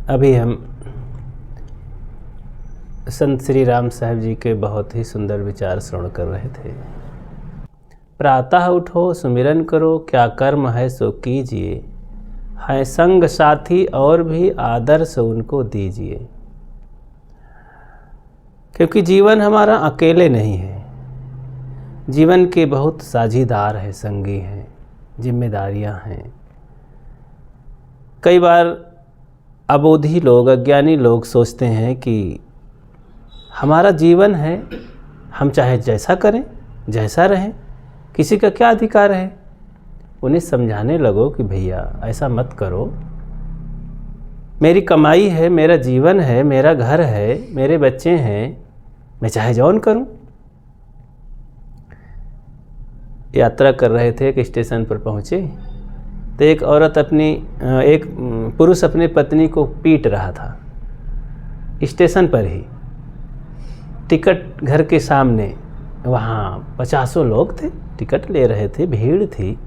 अभी हम संत श्री राम साहब जी के बहुत ही सुंदर विचार श्रवण कर रहे थे। प्रातः उठो सुमिरन करो, क्या कर्म है सो कीजिए, है संग साथी और भी आदर से उनको दीजिए। क्योंकि जीवन हमारा अकेले नहीं है, जीवन के बहुत साझीदार हैं, संगी हैं, जिम्मेदारियां हैं। कई बार अबोधी लोग, अज्ञानी लोग सोचते हैं कि हमारा जीवन है, हम चाहे जैसा करें जैसा रहें, किसी का क्या अधिकार है। उन्हें समझाने लगो कि भैया ऐसा मत करो, मेरी कमाई है, मेरा जीवन है, मेरा घर है, मेरे बच्चे हैं, मैं चाहे जौन करूं। यात्रा कर रहे थे, एक स्टेशन पर पहुँचे तो एक पुरुष अपनी पत्नी को पीट रहा था स्टेशन पर ही, टिकट घर के सामने। वहाँ 50 लोग थे, टिकट ले रहे थे, भीड़ थी।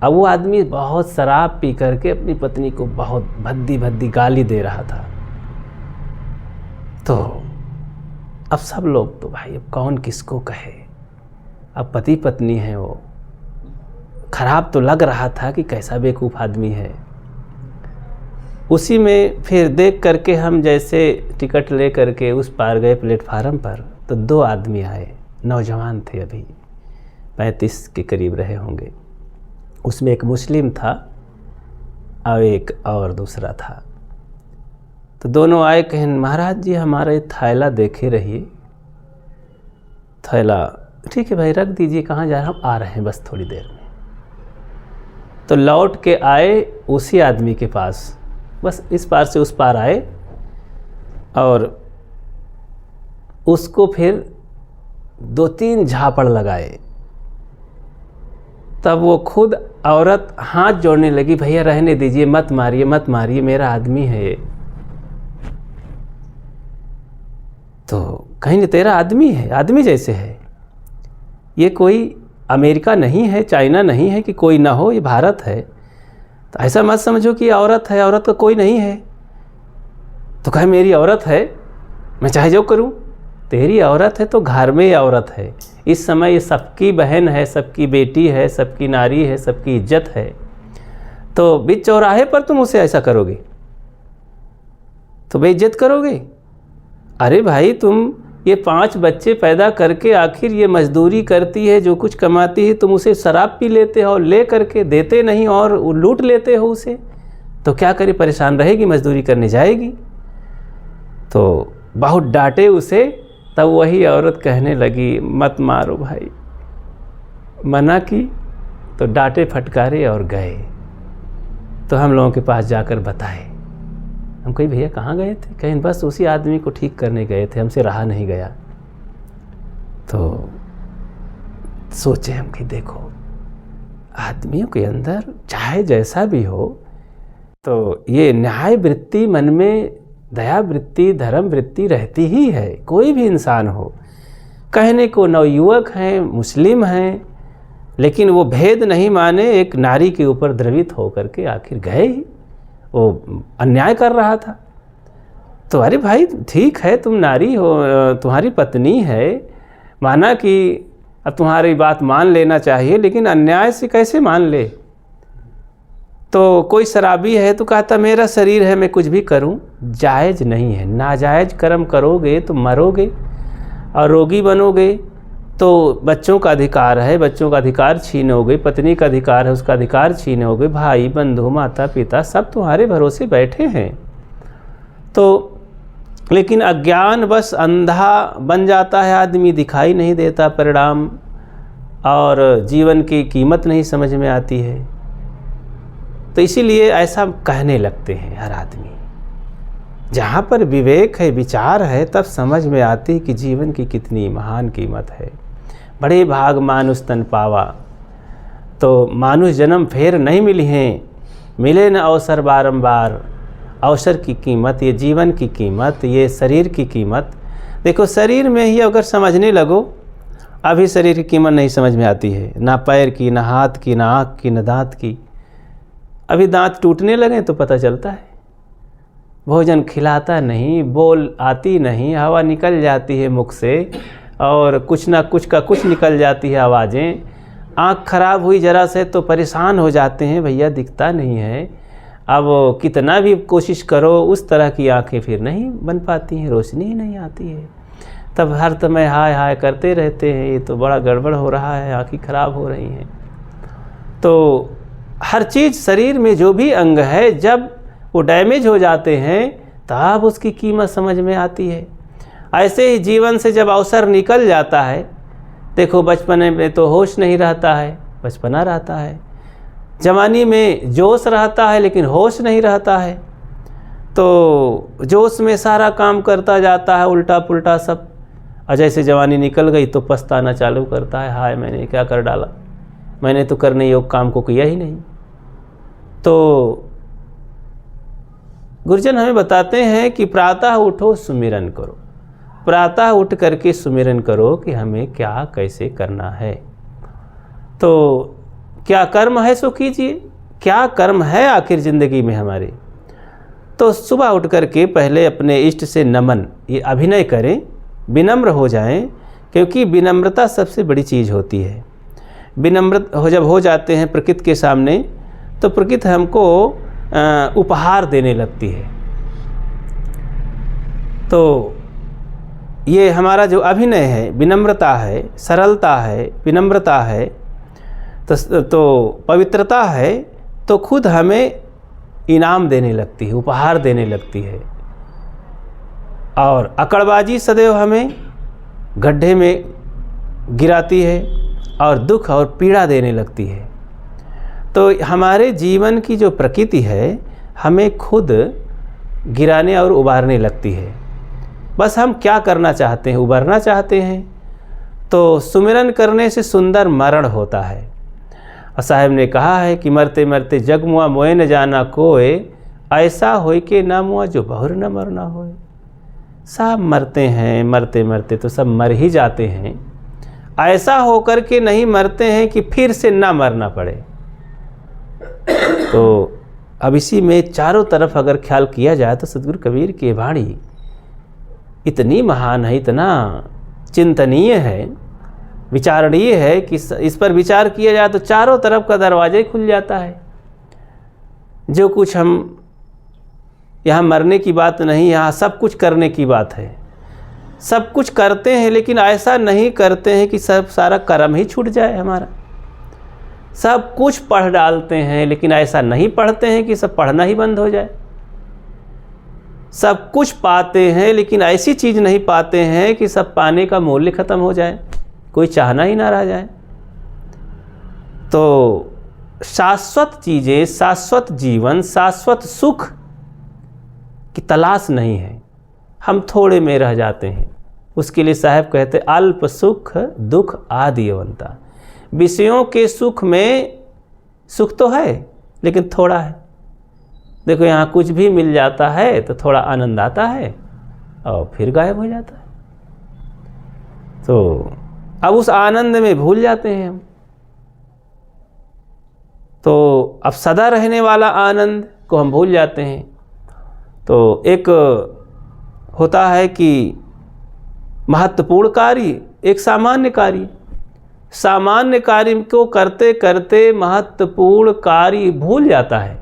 अब वो आदमी बहुत शराब पी करके अपनी पत्नी को बहुत भद्दी भद्दी गाली दे रहा था। तो अब सब लोग तो भाई अब कौन किसको कहे, अब पति पत्नी है, वो खराब तो लग रहा था कि कैसा बेवकूफ़ आदमी है। उसी में फिर देख करके हम जैसे टिकट ले करके उस पार गए प्लेटफार्म पर, तो 2 आदमी आए, नौजवान थे, अभी 35 के करीब रहे होंगे। उसमें एक मुस्लिम था और एक और दूसरा था। तो दोनों आए, कहें महाराज जी हमारा ये थैला देखे रहिए। थैला ठीक है भाई रख दीजिए, कहाँ जा रहे हैं, हम आ रहे हैं बस थोड़ी देर में। तो लौट के आए उसी आदमी के पास, बस इस पार से उस पार आए और उसको फिर 2-3 झापड़ लगाए। तब वो खुद औरत हाथ जोड़ने लगी, भैया रहने दीजिए, मत मारिए मत मारिए, मेरा आदमी है ये। तो कहीं तेरा आदमी है, आदमी जैसे है, ये कोई अमेरिका नहीं है, चाइना नहीं है कि कोई ना हो, ये भारत है। तो ऐसा मत समझो कि औरत है, औरत का कोई नहीं है। तो कहे मेरी औरत है, मैं चाहे जो करूं। तेरी औरत है तो घर में औरत है। इस समय ये सबकी बहन है, सबकी बेटी है, सबकी नारी है, सबकी इज्जत है। तो बीच चौराहे पर तुम उसे ऐसा करोगे तो बेइज्जत करोगे। अरे भाई तुम ये 5 बच्चे पैदा करके आखिर ये मजदूरी करती है, जो कुछ कमाती है, तुम उसे शराब पी लेते हो, ले करके देते नहीं और लूट लेते हो उसे, तो क्या करे, परेशान रहेगी, मजदूरी करने जाएगी। तो बहुत डांटे उसे। तब वही औरत कहने लगी मत मारो भाई, मना की तो डांटे फटकारे और गए। तो हम लोगों के पास जाकर बताए। हम कहीं भैया कहाँ गए थे, कहीं बस उसी आदमी को ठीक करने गए थे, हमसे रहा नहीं गया। तो सोचे हम कि देखो आदमियों के अंदर चाहे जैसा भी हो, तो ये न्याय वृत्ति मन में, दया वृत्ति, धर्म वृत्ति रहती ही है। कोई भी इंसान हो, कहने को नवयुवक हैं, मुस्लिम हैं, लेकिन वो भेद नहीं माने, एक नारी के ऊपर द्रवित होकर के आखिर गए ही। वो अन्याय कर रहा था। तो अरे भाई ठीक है, तुम नारी हो, तुम्हारी पत्नी है, माना कि अब तुम्हारी बात मान लेना चाहिए, लेकिन अन्याय से कैसे मान ले। तो कोई शराबी है तो कहता मेरा शरीर है, मैं कुछ भी करूं, जायज़ नहीं है। नाजायज़ कर्म करोगे तो मरोगे और रोगी बनोगे। तो बच्चों का अधिकार है, बच्चों का अधिकार छीनोगे, पत्नी का अधिकार है, उसका अधिकार छीनोगे, भाई बंधु माता पिता सब तुम्हारे भरोसे बैठे हैं। तो लेकिन अज्ञान बस अंधा बन जाता है आदमी, दिखाई नहीं देता परिणाम, और जीवन की कीमत नहीं समझ में आती है। तो इसीलिए ऐसा कहने लगते हैं हर आदमी। जहाँ पर विवेक है, विचार है, तब समझ में आती है कि जीवन की कितनी महान कीमत है। बड़े भाग मानुष तन पावा, तो मानुष जन्म फेर नहीं मिली हैं, मिले न अवसर बारंबार। अवसर की कीमत, ये जीवन की कीमत, ये शरीर की कीमत। देखो शरीर में ही अगर समझने लगो, अभी शरीर की कीमत नहीं समझ में आती है, ना पैर की, ना हाथ की, ना आँख की, ना दांत की। अभी दांत टूटने लगे तो पता चलता है। भोजन खिलाता नहीं, बोल आती नहीं, हवा निकल जाती है मुख से और कुछ ना कुछ का कुछ निकल जाती है आवाज़ें। आँख खराब हुई जरा से तो परेशान हो जाते हैं, भैया दिखता नहीं है। अब कितना भी कोशिश करो उस तरह की आँखें फिर नहीं बन पाती हैं, रोशनी ही नहीं आती है। तब हर समय हाय हाय करते रहते हैं, ये तो बड़ा गड़बड़ हो रहा है, आँखें खराब हो रही हैं। तो हर चीज़ शरीर में जो भी अंग है जब वो डैमेज हो जाते हैं तब उसकी कीमत समझ में आती है। ऐसे ही जीवन से जब अवसर निकल जाता है, देखो बचपने में तो होश नहीं रहता है, बचपना रहता है, जवानी में जोश रहता है लेकिन होश नहीं रहता है। तो जोश में सारा काम करता जाता है उल्टा पुल्टा सब, और जैसे जवानी निकल गई तो पछताना चालू करता है, हाय मैंने क्या कर डाला, मैंने तो करने योग काम को किया ही नहीं। तो गुरुजन हमें बताते हैं कि प्रातः उठो सुमिरन करो, प्रातः उठ करके सुमिरन करो कि हमें क्या कैसे करना है। तो क्या कर्म है सो कीजिए, क्या कर्म है आखिर ज़िंदगी में हमारे। तो सुबह उठ करके पहले अपने इष्ट से नमन, ये अभिनय करें, विनम्र हो जाएं, क्योंकि विनम्रता सबसे बड़ी चीज़ होती है। विनम्र जब हो जाते हैं प्रकृति के सामने तो प्रकृति हमको उपहार देने लगती है। तो ये हमारा जो अभिनय है, विनम्रता है, सरलता है, विनम्रता है, तो पवित्रता है, तो खुद हमें इनाम देने लगती है, उपहार देने लगती है। और अकड़बाजी सदैव हमें गड्ढे में गिराती है और दुख और पीड़ा देने लगती है। तो हमारे जीवन की जो प्रकृति है हमें खुद गिराने और उबारने लगती है। बस हम क्या करना चाहते हैं, उबरना चाहते हैं। तो सुमिरन करने से सुंदर मरण होता है। और साहब ने कहा है कि मरते मरते जग मुआ मोए न जाना कोय, ऐसा होय के ना मुआ जो बहुर न मरना होय। सब मरते हैं, मरते मरते तो सब मर ही जाते हैं, ऐसा होकर के नहीं मरते हैं कि फिर से ना मरना पड़े। तो अब इसी में चारों तरफ अगर ख्याल किया जाए तो सद्गुरु कबीर की वाणी इतनी महान है, इतना चिंतनीय है, विचारणीय है कि इस पर विचार किया जाए तो चारों तरफ का दरवाजा ही खुल जाता है। जो कुछ हम यहाँ मरने की बात नहीं, यहाँ सब कुछ करने की बात है। सब कुछ करते हैं लेकिन ऐसा नहीं करते हैं कि सब सारा कर्म ही छूट जाए हमारा। सब कुछ पढ़ डालते हैं लेकिन ऐसा नहीं पढ़ते हैं कि सब पढ़ना ही बंद हो जाए। सब कुछ पाते हैं लेकिन ऐसी चीज़ नहीं पाते हैं कि सब पाने का मूल्य ख़त्म हो जाए, कोई चाहना ही ना रह जाए। तो शाश्वत चीज़ें, शाश्वत जीवन, शाश्वत सुख की तलाश नहीं है, हम थोड़े में रह जाते हैं। उसके लिए साहब कहते अल्प सुख दुख आदि अवंता। विषयों के सुख में सुख तो है लेकिन थोड़ा है। देखो यहाँ कुछ भी मिल जाता है तो थोड़ा आनंद आता है और फिर गायब हो जाता है। तो अब उस आनंद में भूल जाते हैं हम। तो अब सदा रहने वाला आनंद को हम भूल जाते हैं। तो एक होता है कि महत्वपूर्ण कार्य, एक सामान्य कार्य, सामान्य कार्य को करते करते महत्वपूर्ण कार्य भूल जाता है,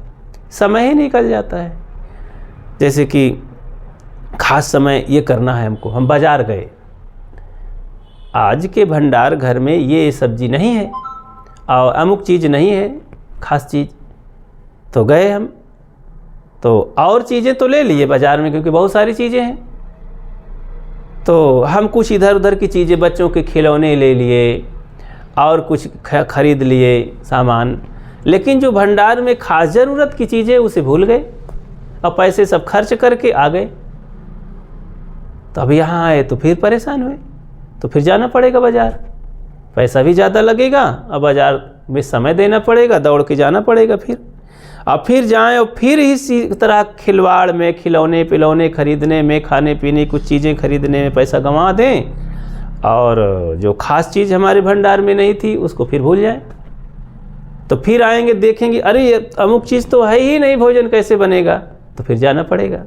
समय ही निकल जाता है। जैसे कि खास समय ये करना है हमको, हम बाज़ार गए, आज के भंडार घर में ये सब्जी नहीं है और अमुक चीज़ नहीं है खास चीज़, तो गए हम, तो और चीज़ें तो ले लिए बाज़ार में क्योंकि बहुत सारी चीज़ें हैं। तो हम कुछ इधर उधर की चीज़ें, बच्चों के खिलौने ले लिए और कुछ खरीद लिए सामान, लेकिन जो भंडार में खास ज़रूरत की चीज़ें उसे भूल गए और पैसे सब खर्च करके आ गए। तो अब यहाँ आए तो फिर परेशान हुए, तो फिर जाना पड़ेगा बाज़ार, पैसा भी ज़्यादा लगेगा और बाज़ार में समय देना पड़ेगा, दौड़ के जाना पड़ेगा फिर। और फिर जाएं और फिर इसी तरह खिलवाड़ में, खिलौने पिलौने खरीदने में, खाने पीने कुछ चीज़ें खरीदने में पैसा गंवा दें और जो ख़ास चीज़ हमारे भंडार में नहीं थी उसको फिर भूल जाएं। तो फिर आएंगे देखेंगे अरे ये अमुक चीज़ तो है ही नहीं, भोजन कैसे बनेगा, तो फिर जाना पड़ेगा।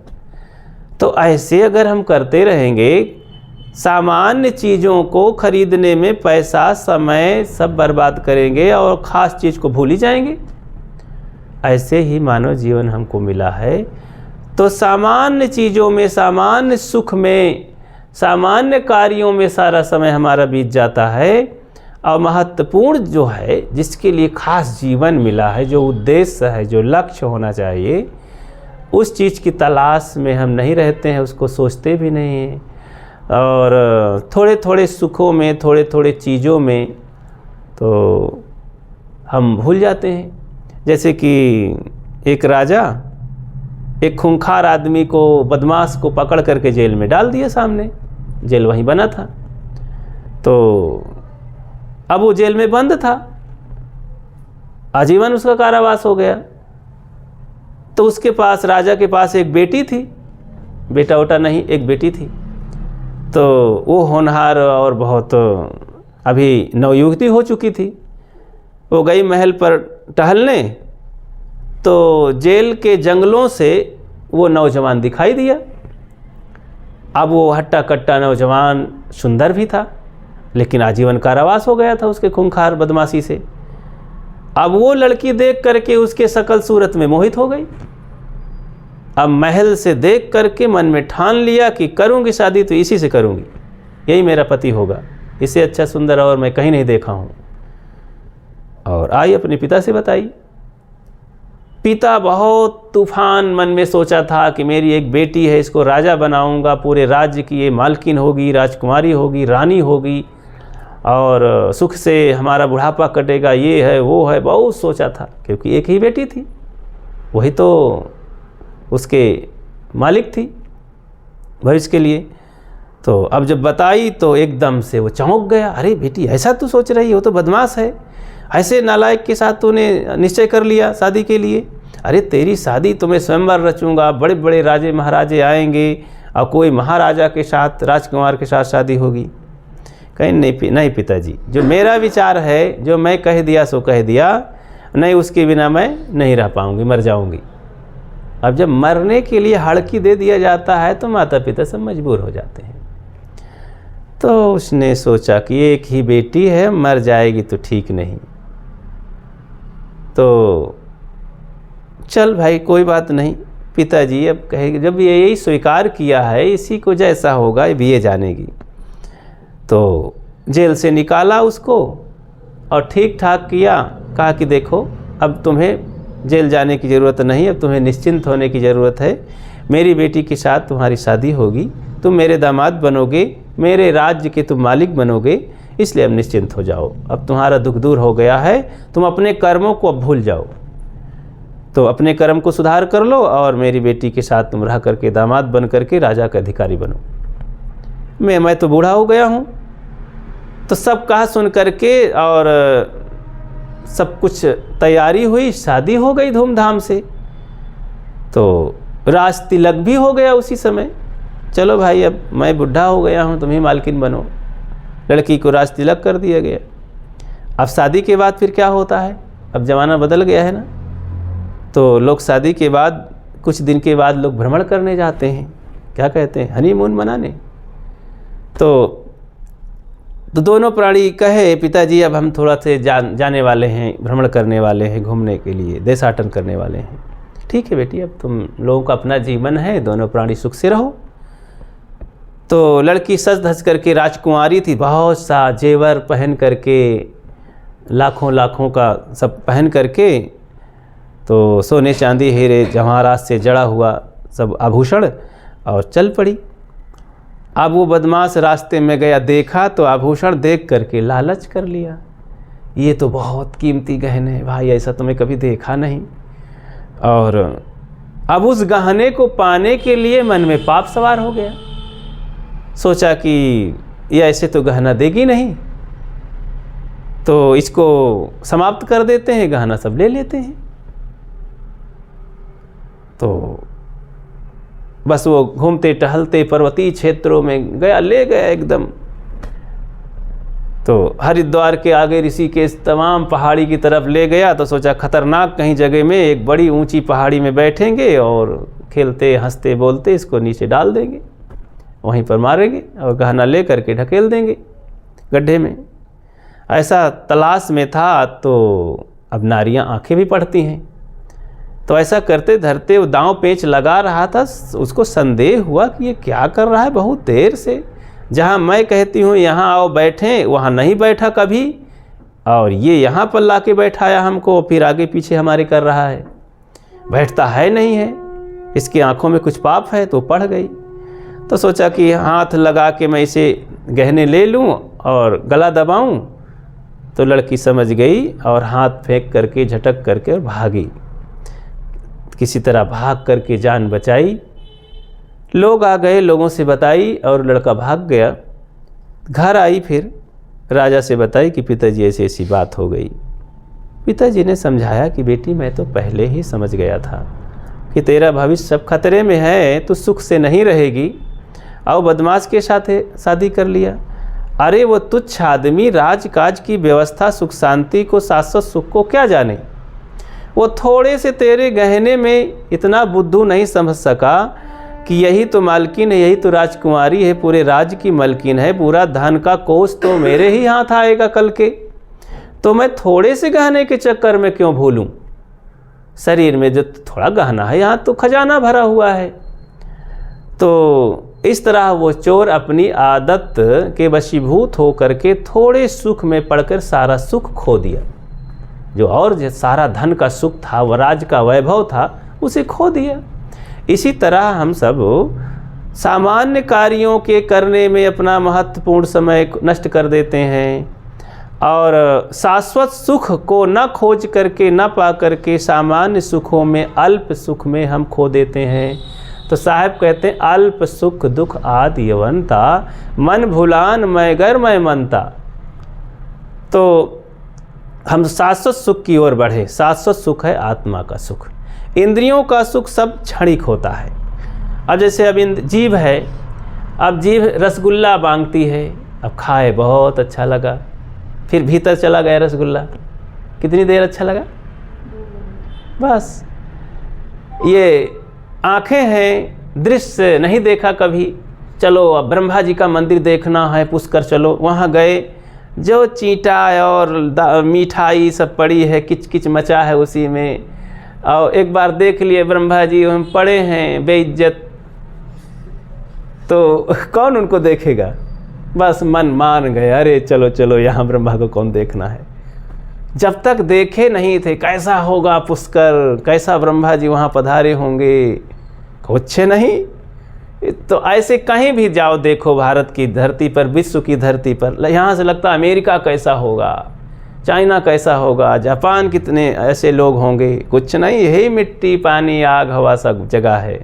तो ऐसे अगर हम करते रहेंगे, सामान्य चीज़ों को खरीदने में पैसा समय सब बर्बाद करेंगे और ख़ास चीज़ को भूल ही जाएंगे। ऐसे ही मानव जीवन हमको मिला है। तो सामान्य चीज़ों में, सामान्य सुख में, सामान्य कार्यों में सारा समय हमारा बीत जाता है, और महत्वपूर्ण जो है, जिसके लिए खास जीवन मिला है, जो उद्देश्य है, जो लक्ष्य होना चाहिए, उस चीज़ की तलाश में हम नहीं रहते हैं, उसको सोचते भी नहीं हैं। और थोड़े थोड़े सुखों में, थोड़े थोड़े चीज़ों में तो हम भूल जाते हैं। जैसे कि एक राजा एक खूंखार आदमी को, बदमाश को पकड़ करके जेल में डाल दिया। सामने जेल वहीं बना था, तो अब वो जेल में बंद था, आजीवन उसका कारावास हो गया। तो उसके पास, राजा के पास एक बेटी थी, बेटा वोटा नहीं, एक बेटी थी। तो वो होनहार और बहुत अभी नवयुवती हो चुकी थी। वो गई महल पर टहलने, तो जेल के जंगलों से वो नौजवान दिखाई दिया। अब वो हट्टा कट्टा नौजवान सुंदर भी था, लेकिन आजीवन कारावास हो गया था उसके खूंखार बदमाशी से। अब वो लड़की देख करके उसके शकल सूरत में मोहित हो गई। अब महल से देख करके मन में ठान लिया कि करूंगी शादी तो इसी से करूंगी, यही मेरा पति होगा, इससे अच्छा सुंदर और मैं कहीं नहीं देखा हूँ। और आई अपने पिता से बताई। पिता बहुत तूफान मन में सोचा था कि मेरी एक बेटी है, इसको राजा बनाऊंगा, पूरे राज्य की ये मालकिन होगी, राजकुमारी होगी, रानी होगी, और सुख से हमारा बुढ़ापा कटेगा, ये है वो है, बहुत सोचा था। क्योंकि एक ही बेटी थी, वही तो उसके मालिक थी भविष्य के लिए। तो अब जब बताई तो एकदम से वो चौंक गया। अरे बेटी, ऐसा तू सोच रही हो, तो बदमाश है, ऐसे नालायक के साथ तूने निश्चय कर लिया शादी के लिए। अरे तेरी शादी तो मैं स्वयंवर रचूंगा, बड़े बड़े राजे महाराजे आएंगे और कोई महाराजा के साथ, राजकुमार के साथ शादी होगी। कहीं नहीं पिताजी, जो मेरा विचार है, जो मैं कह दिया सो कह दिया, नहीं उसके बिना मैं नहीं रह पाऊंगी, मर जाऊंगी। अब जब मरने के लिए हड़की दे दिया जाता है तो माता पिता सब मजबूर हो जाते हैं। तो उसने सोचा कि एक ही बेटी है, मर जाएगी तो ठीक नहीं, तो चल भाई कोई बात नहीं। पिताजी अब कहेगी, जब ये यही स्वीकार किया है, इसी को जैसा होगा भी ये जानेगी। तो जेल से निकाला उसको और ठीक ठाक किया। कहा कि देखो, अब तुम्हें जेल जाने की ज़रूरत नहीं, अब तुम्हें निश्चिंत होने की ज़रूरत है। मेरी बेटी के साथ तुम्हारी शादी होगी, तुम मेरे दामाद बनोगे, मेरे राज्य के तुम मालिक बनोगे, इसलिए अब निश्चिंत हो जाओ। अब तुम्हारा दुख दूर हो गया है, तुम अपने कर्मों को अब भूल जाओ। तो अपने कर्म को सुधार कर लो और मेरी बेटी के साथ तुम रह करके दामाद बन करके राजा का अधिकारी बनो। मैं तो बूढ़ा हो गया हूँ। तो सब कहा सुन करके और सब कुछ तैयारी हुई, शादी हो गई धूमधाम से। तो राज तिलक भी हो गया उसी समय। चलो भाई, अब मैं बुढ़ा हो गया हूँ, तुम ही मालकिन बनो। लड़की को राज तिलक कर दिया गया। अब शादी के बाद फिर क्या होता है, अब ज़माना बदल गया है ना, तो लोग शादी के बाद कुछ दिन के बाद लोग भ्रमण करने जाते हैं, क्या कहते हैं, हनीमून मनाने। तो दोनों प्राणी कहे, पिताजी अब हम थोड़ा से जाने वाले हैं, भ्रमण करने वाले हैं, घूमने के लिए देशाटन करने वाले हैं। ठीक है बेटी, अब तुम लोगों का अपना जीवन है, दोनों प्राणी सुख से रहो। तो लड़की सज धज करके राजकुमारी थी, बहुत सा जेवर पहन करके, लाखों लाखों का सब पहन करके, तो सोने चांदी हीरे जवाहरात से जड़ा हुआ सब आभूषण, और चल पड़ी। अब वो बदमाश रास्ते में गया, देखा तो आभूषण देख करके लालच कर लिया, ये तो बहुत कीमती गहने हैं भाई, ऐसा तो मैं कभी देखा नहीं। और अब उस गहने को पाने के लिए मन में पाप सवार हो गया। सोचा कि ये ऐसे तो गहना देगी नहीं, तो इसको समाप्त कर देते हैं, गहना सब ले लेते हैं। तो बस वो घूमते टहलते पर्वतीय क्षेत्रों में गया, ले गया एकदम। तो हरिद्वार के आगे ऋषिकेश तमाम पहाड़ी की तरफ ले गया। तो सोचा खतरनाक कहीं जगह में एक बड़ी ऊंची पहाड़ी में बैठेंगे और खेलते हंसते बोलते इसको नीचे डाल देंगे, वहीं पर मारेंगे और गहना ले करके ढकेल देंगे गड्ढे में। ऐसा तलाश में था। तो अब नारियां आंखें भी पढ़ती हैं, तो ऐसा करते धरते वो दांव पेंच लगा रहा था। उसको संदेह हुआ कि ये क्या कर रहा है बहुत देर से, जहाँ मैं कहती हूँ यहाँ आओ बैठें वहाँ नहीं बैठा कभी, और ये यहाँ पर लाके बैठाया हमको, फिर आगे पीछे हमारे कर रहा है, बैठता है नहीं है, इसकी आंखों में कुछ पाप है। तो पढ़ गई। तो सोचा कि हाथ लगा के मैं इसे गहने ले लूँ और गला दबाऊँ। तो लड़की समझ गई और हाथ फेंक करके झटक करके और भागी। किसी तरह भाग करके जान बचाई। लोग आ गए, लोगों से बताई और लड़का भाग गया। घर आई, फिर राजा से बताई कि पिताजी ऐसी ऐसी बात हो गई। पिताजी ने समझाया कि बेटी मैं तो पहले ही समझ गया था कि तेरा भविष्य सब खतरे में है, तो सुख से नहीं रहेगी, और बदमाश के साथ शादी कर लिया। अरे वो तुच्छ आदमी राजकाज की व्यवस्था सुख शांति को शाश्वत सुख को क्या जाने। वो थोड़े से तेरे गहने में इतना बुद्धू नहीं समझ सका कि यही तो मालकिन है, यही तो राजकुमारी है, पूरे राज की मालकिन है, पूरा धन का कोष तो मेरे ही हाथ आएगा कल के। तो मैं थोड़े से गहने के चक्कर में क्यों भूलूं? शरीर में जो थोड़ा गहना है यहाँ तो खजाना भरा हुआ है। तो इस तरह वो चोर अपनी आदत के वशीभूत होकर के थोड़े सुख में पड़कर सारा सुख खो दिया। जो और जो सारा धन का सुख था, वह राज का वैभव था, उसे खो दिया। इसी तरह हम सब सामान्य कार्यों के करने में अपना महत्वपूर्ण समय नष्ट कर देते हैं, और शाश्वत सुख को न खोज करके न पा करके सामान्य सुखों में, अल्प सुख में हम खो देते हैं। तो साहब कहते हैं अल्प सुख दुख आदि यवंता, मन भुलान मैगर मैं मनता। तो हम शाश्वत सुख की ओर बढ़े। शाश्वत सुख है आत्मा का सुख। इंद्रियों का सुख सब क्षणिक होता है। अब जैसे अब जीभ है, अब जीभ रसगुल्ला मांगती है, अब खाए बहुत अच्छा लगा, फिर भीतर चला गया रसगुल्ला, कितनी देर अच्छा लगा, बस। ये आँखें हैं, दृश्य नहीं देखा कभी, चलो अब ब्रह्मा जी का मंदिर देखना है, पुष्कर चलो, वहाँ गए, जो चींटा और मिठाई सब पड़ी है, किच किच मचा है उसी में, और एक बार देख लिए ब्रह्मा जी हम पड़े हैं बेइज्जत, तो कौन उनको देखेगा? बस मन मान गए, अरे चलो चलो यहाँ ब्रह्मा को कौन देखना है। जब तक देखे नहीं थे कैसा होगा पुष्कर, कैसा ब्रह्मा जी वहाँ पधारे होंगे, कुछ नहीं। तो ऐसे कहीं भी जाओ देखो, भारत की धरती पर, विश्व की धरती पर, यहाँ से लगता है अमेरिका कैसा होगा, चाइना कैसा होगा, जापान कितने ऐसे लोग होंगे, कुछ नहीं। यही मिट्टी पानी आग हवा सब जगह है,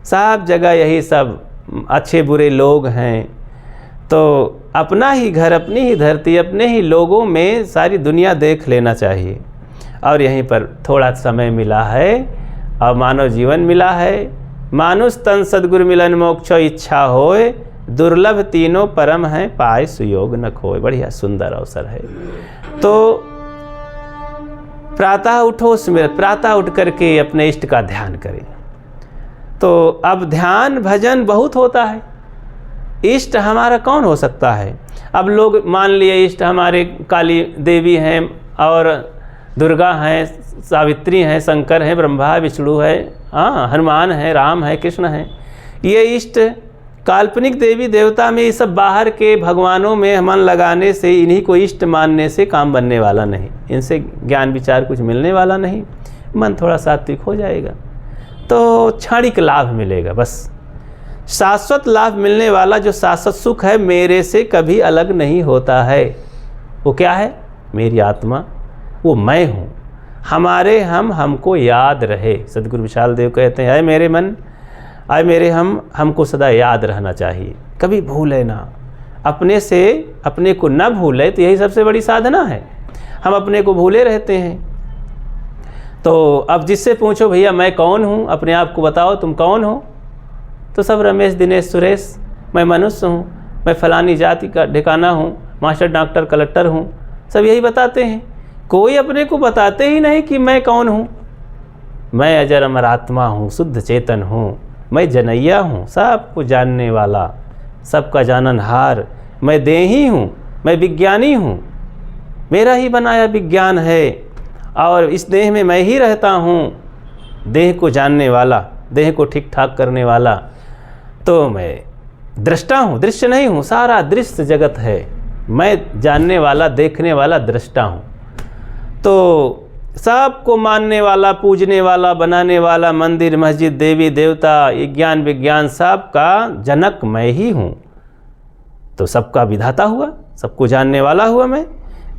सब जगह यही सब अच्छे बुरे लोग हैं। तो अपना ही घर, अपनी ही धरती, अपने ही लोगों में सारी दुनिया देख लेना चाहिए। और यहीं पर थोड़ा समय मिला है और मानव जीवन मिला है। मानुष तन सद्गुरु मिलन मोक्ष इच्छा होए, दुर्लभ तीनों परम है पाए सुयोग न खोए। बढ़िया सुंदर अवसर है। तो प्रातः उठो स्मृत, प्रातः उठ करके अपने इष्ट का ध्यान करें। तो अब ध्यान भजन बहुत होता है। इष्ट हमारा कौन हो सकता है? अब लोग मान लिए इष्ट हमारे काली देवी हैं और दुर्गा हैं, सावित्री हैं, शंकर हैं, ब्रह्मा विष्णु है, हाँ हनुमान है, राम है, कृष्ण है। ये इष्ट काल्पनिक देवी देवता में, ये सब बाहर के भगवानों में मन लगाने से, इन्हीं को इष्ट मानने से काम बनने वाला नहीं, इनसे ज्ञान विचार कुछ मिलने वाला नहीं। मन थोड़ा सात्विक हो जाएगा तो क्षणिक लाभ मिलेगा बस। शाश्वत लाभ मिलने वाला जो शाश्वत सुख है, मेरे से कभी अलग नहीं होता है। वो क्या है? मेरी आत्मा, वो मैं हूँ। हमारे हम हमको याद रहे। सदगुरु विशाल देव कहते हैं, आए मेरे मन, आए मेरे हमको सदा याद रहना चाहिए, कभी भूले ना। अपने से अपने को न भूले तो यही सबसे बड़ी साधना है। हम अपने को भूले रहते हैं। तो अब जिससे पूछो भैया मैं कौन हूँ, अपने आप को बताओ तुम कौन हो, तो सब रमेश दिनेश सुरेश, मैं मनुष्य हूँ, मैं फलानी जाति का ठिकाना हूँ, मास्टर डॉक्टर कलेक्टर हूँ, सब यही बताते हैं। कोई अपने को बताते ही नहीं कि मैं कौन हूँ। मैं अजर अमर आत्मा हूँ, शुद्ध चेतन हूँ, मैं जनैया हूँ, सबको जानने वाला, सबका जाननहार, मैं देही हूँ, मैं विज्ञानी हूँ, मेरा ही बनाया विज्ञान है और इस देह में मैं ही रहता हूँ, देह को जानने वाला, देह को ठीक ठाक करने वाला। तो मैं दृष्टा हूँ, दृश्य नहीं हूँ, सारा दृश्य जगत है, मैं जानने वाला, देखने वाला, दृष्टा हूँ। तो सबको मानने वाला, पूजने वाला, बनाने वाला, मंदिर मस्जिद देवी देवता विज्ञान विज्ञान सबका जनक मैं ही हूँ। तो सबका विधाता हुआ, सबको जानने वाला हुआ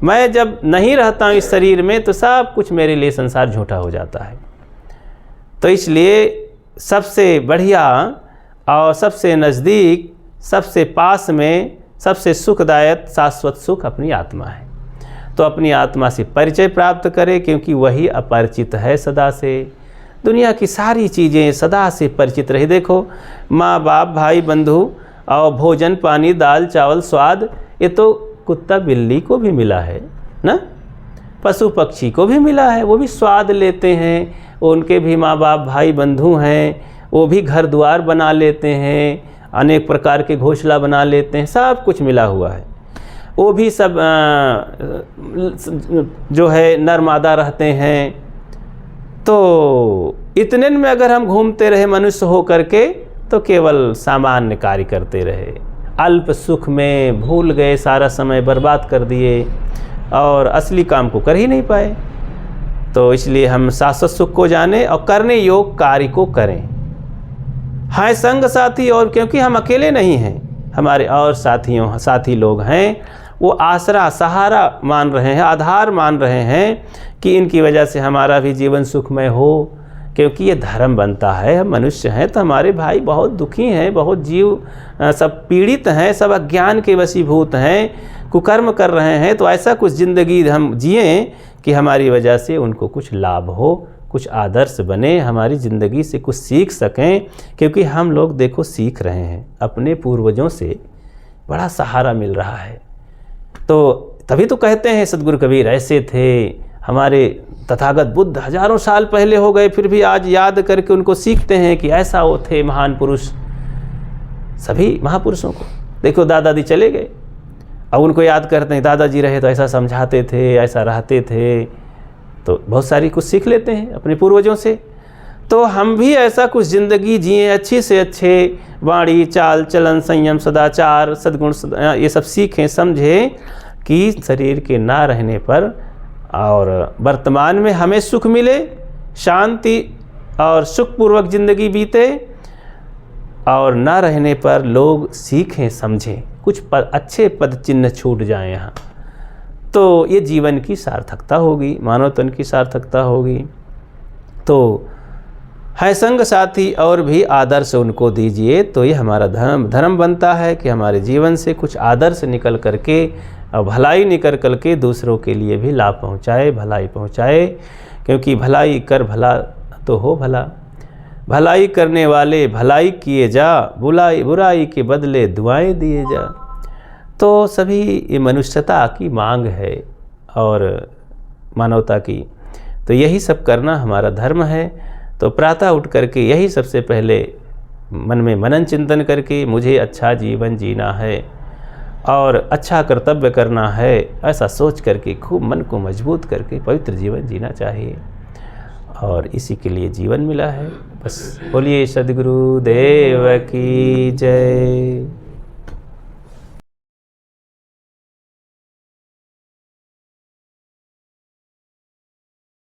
मैं जब नहीं रहता हूँ इस शरीर में तो सब कुछ मेरे लिए संसार झूठा हो जाता है। तो इसलिए सबसे बढ़िया और सबसे नज़दीक, सबसे पास में, सबसे सुखदायक शाश्वत सुख अपनी आत्मा है। तो अपनी आत्मा से परिचय प्राप्त करें, क्योंकि वही अपरिचित है सदा से। दुनिया की सारी चीज़ें सदा से परिचित रही। देखो, माँ बाप भाई बंधु और भोजन पानी दाल चावल स्वाद, ये तो कुत्ता बिल्ली को भी मिला है ना, पशु पक्षी को भी मिला है, वो भी स्वाद लेते हैं, उनके भी माँ बाप भाई बंधु हैं, वो भी घर द्वार बना लेते हैं, अनेक प्रकार के घोंसला बना लेते हैं, सब कुछ मिला हुआ है। वो भी सब जो है नर मादा रहते हैं। तो इतने में अगर हम घूमते रहे मनुष्य हो करके तो केवल सामान्य कार्य करते रहे, अल्प सुख में भूल गए, सारा समय बर्बाद कर दिए और असली काम को कर ही नहीं पाए। तो इसलिए हम शाश्वत सुख को जाने और करने योग कार्य को करें। हाँ, संग साथी, और क्योंकि हम अकेले नहीं हैं, हमारे और साथी लोग हैं, वो आसरा सहारा मान रहे हैं, आधार मान रहे हैं कि इनकी वजह से हमारा भी जीवन सुखमय हो। क्योंकि ये धर्म बनता है, हम मनुष्य हैं तो हमारे भाई बहुत दुखी हैं, बहुत जीव सब पीड़ित हैं, सब अज्ञान के वशीभूत हैं, कुकर्म कर रहे हैं। तो ऐसा कुछ ज़िंदगी हम जिएं कि हमारी वजह से उनको कुछ लाभ हो, कुछ आदर्श बने, हमारी ज़िंदगी से कुछ सीख सकें। क्योंकि हम लोग देखो सीख रहे हैं, अपने पूर्वजों से बड़ा सहारा मिल रहा है। तो तभी तो कहते हैं सद्गुरु कबीर ऐसे थे, हमारे तथागत बुद्ध हजारों साल पहले हो गए, फिर भी आज याद करके उनको सीखते हैं कि ऐसा वो थे महान पुरुष। सभी महापुरुषों को देखो, दादाजी चले गए, अब उनको याद करते हैं, दादाजी रहे तो ऐसा समझाते थे, ऐसा रहते थे। तो बहुत सारी कुछ सीख लेते हैं अपने पूर्वजों से। तो हम भी ऐसा कुछ ज़िंदगी जिए, अच्छे से अच्छे वाणी चाल चलन संयम सदाचार सद्गुण ये सब सीखें, समझें कि शरीर के ना रहने पर और वर्तमान में हमें सुख मिले, शांति और सुखपूर्वक ज़िंदगी बीते, और ना रहने पर लोग सीखें समझें, कुछ अच्छे पद चिन्ह छूट जाएं यहाँ। तो ये जीवन की सार्थकता होगी, मानव तन की सार्थकता होगी। तो है संग साथी और भी आदर्श उनको दीजिए, तो ये हमारा धर्म बनता है कि हमारे जीवन से कुछ आदर्श निकल करके और भलाई निकल करके दूसरों के लिए भी लाभ पहुँचाए, भलाई पहुँचाए। क्योंकि भलाई कर भला तो हो भला, भलाई करने वाले भलाई किए जा, बुराई के बदले दुआएं दिए जा। तो सभी ये मनुष्यता की मांग है और मानवता की, तो यही सब करना हमारा धर्म है। तो प्रातः उठ करके यही सबसे पहले मन में मनन चिंतन करके मुझे अच्छा जीवन जीना है और अच्छा कर्तव्य करना है, ऐसा सोच करके खूब मन को मजबूत करके पवित्र जीवन जीना चाहिए। और इसी के लिए जीवन मिला है। बस बोलिए सद्गुरु देव की जय।